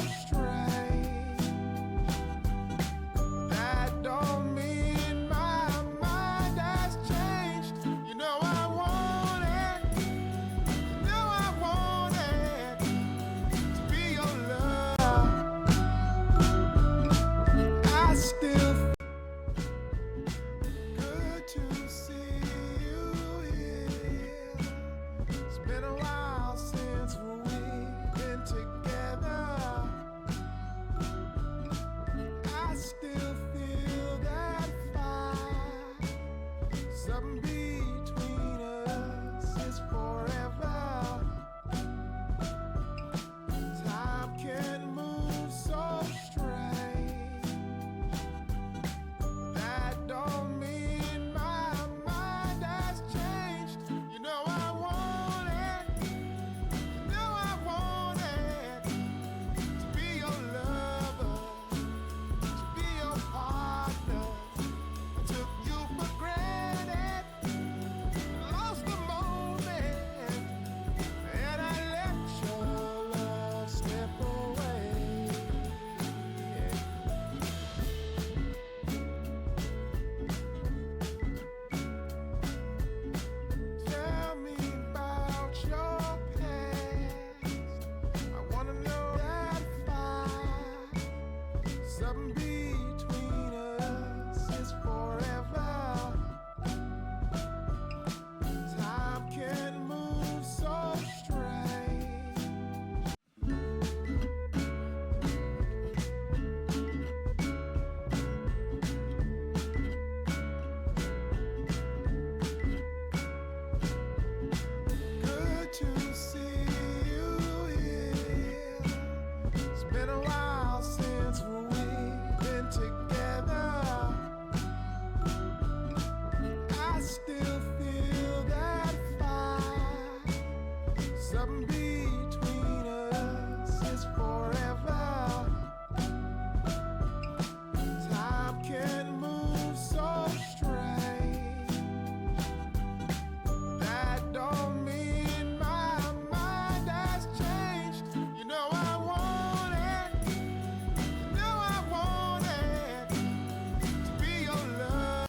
strange. That don't mean my mind has changed. You know I want it. You know I want it to be your love. I still good to see you here. It's been a while since we've been together. I still feel that fire. Something between us is forever. Time can move so strange. That don't mean my mind has changed. You know I want it. You know I want it to be your lover, to be your partner. I took you for granted, lost the moment, and I let your love slip away. Tell me about your past. I wanna know that fire. Something between us is forever. Time can move so strange. Good to see you here. It's been a